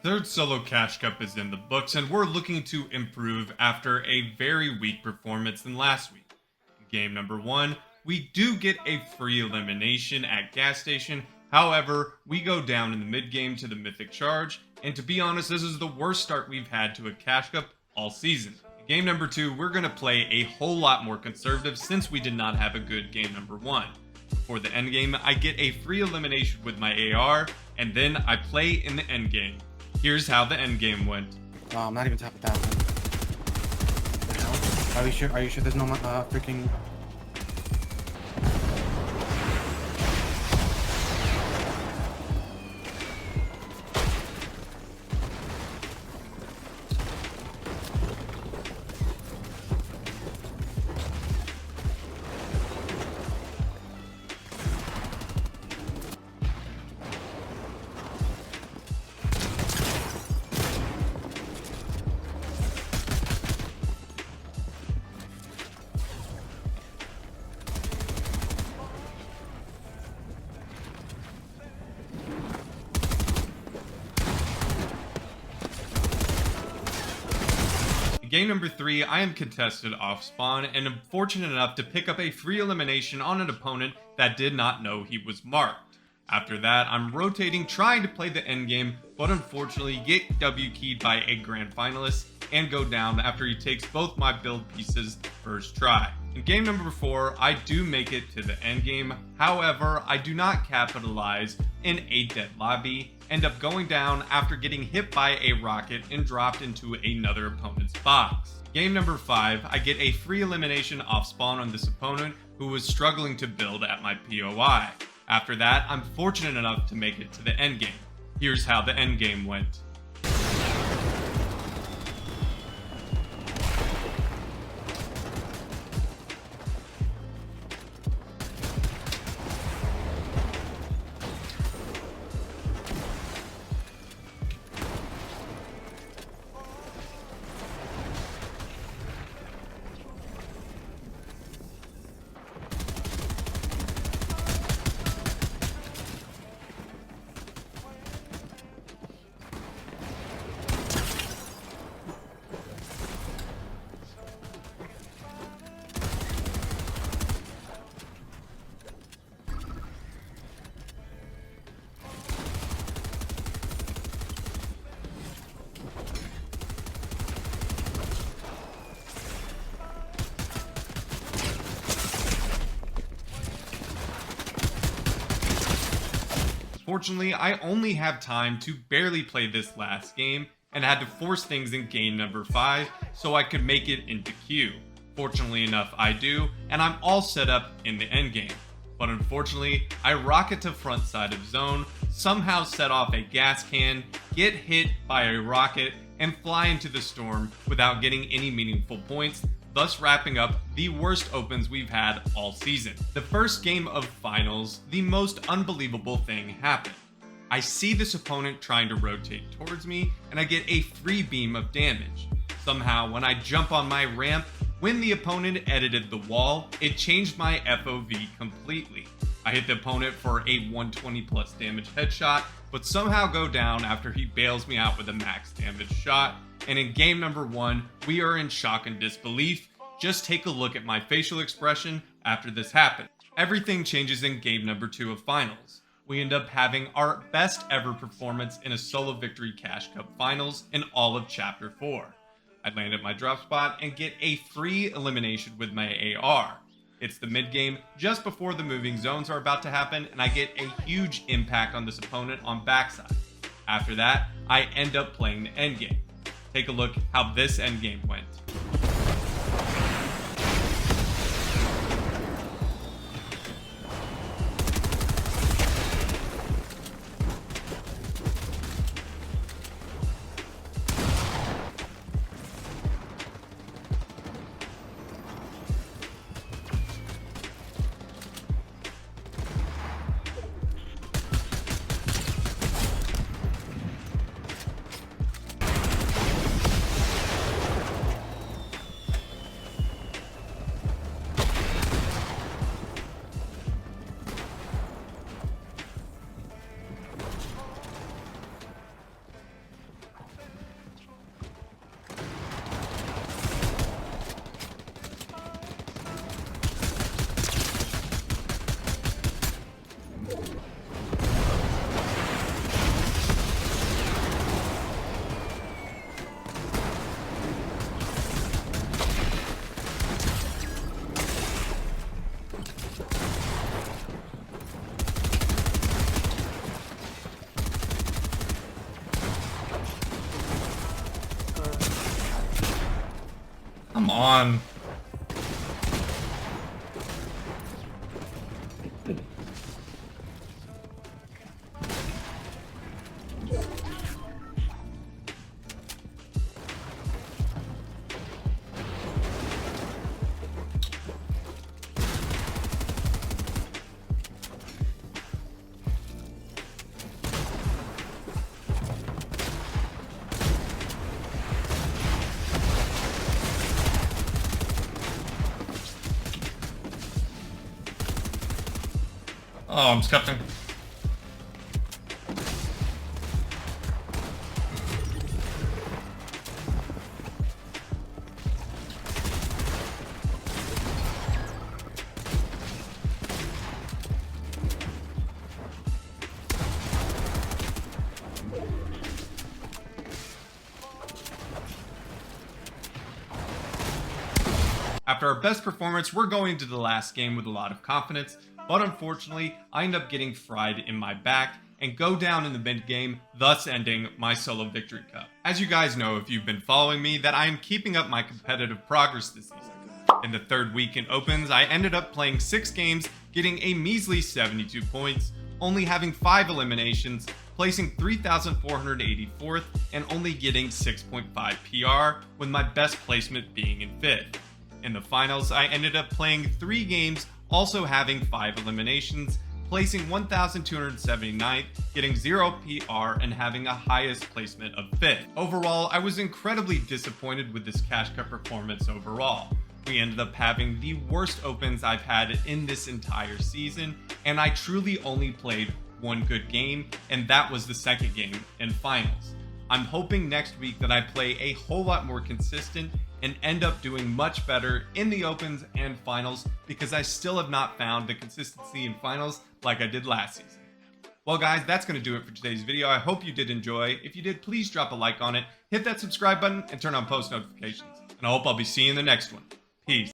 Third solo Cash Cup is in the books, and we're looking to improve after a very weak performance than last week. In game number 1, we do get a free elimination at gas station. However, we go down in the mid game to the Mythic Charge, and to be honest, this is the worst start we've had to a Cash Cup all season. In game number 2, we're going to play a whole lot more conservative since we did not have a good game number 1. For the endgame, I get a free elimination with my AR, and then I play in the endgame. Here's how the endgame went. Oh, I'm not even top 1,000. What the hell? Are you sure? Are you sure there's no freaking? Game number 3, I am contested off spawn and am fortunate enough to pick up a free elimination on an opponent that did not know he was marked. After that, I'm rotating trying to play the endgame, but unfortunately get W keyed by a grand finalist and go down after he takes both my build pieces first try. In game number 4, I do make it to the endgame, however, I do not capitalize in a dead lobby, end up going down after getting hit by a rocket and dropped into another opponent's box. Game number 5, I get a free elimination off spawn on this opponent who was struggling to build at my POI. After that, I'm fortunate enough to make it to the endgame. Here's how the endgame went. Fortunately, I only have time to barely play this last game and had to force things in game number 5 so I could make it into queue. Fortunately enough, I do, and I'm all set up in the endgame. But unfortunately, I rocket to front side of zone, somehow set off a gas can, get hit by a rocket, and fly into the storm without getting any meaningful points, thus wrapping up the worst opens we've had all season. The first game of finals, the most unbelievable thing happened. I see this opponent trying to rotate towards me, and I get a free beam of damage. Somehow, when I jump on my ramp, when the opponent edited the wall, it changed my FOV completely. I hit the opponent for a 120 plus damage headshot, but somehow go down after he bails me out with a max damage shot. And in game number 1, we are in shock and disbelief. Just take a look at my facial expression after this happened. Everything changes in game number 2 of finals. We end up having our best ever performance in a solo victory Cash Cup finals in all of chapter 4. I land at my drop spot and get a free elimination with my AR. It's the mid game just before the moving zones are about to happen, and I get a huge impact on this opponent on backside. After that, I end up playing the endgame. Take a look how this endgame went. on. Oh, I'm scuffing. After our best performance, we're going into the last game with a lot of confidence, but unfortunately, I end up getting fried in my back and go down in the mid game, thus ending my solo victory cup. As you guys know, if you've been following me, that I am keeping up my competitive progress this season. In the third week in Opens, I ended up playing 6 games, getting a measly 72 points, only having 5 eliminations, placing 3,484th, and only getting 6.5 PR, with my best placement being in 5th. In the finals, I ended up playing 3 games, also having 5 eliminations, placing 1,279th, getting 0 PR, and having a highest placement of 5th. Overall, I was incredibly disappointed with this Cash Cup performance overall. We ended up having the worst Opens I've had in this entire season, and I truly only played 1 good game, and that was the second game in finals. I'm hoping next week that I play a whole lot more consistent and end up doing much better in the Opens and finals, because I still have not found the consistency in finals like I did last season. Well guys, that's going to do it for today's video. I hope you did enjoy. If you did, please drop a like on it, hit that subscribe button, and turn on post notifications. And I hope I'll be seeing you in the next one. Peace.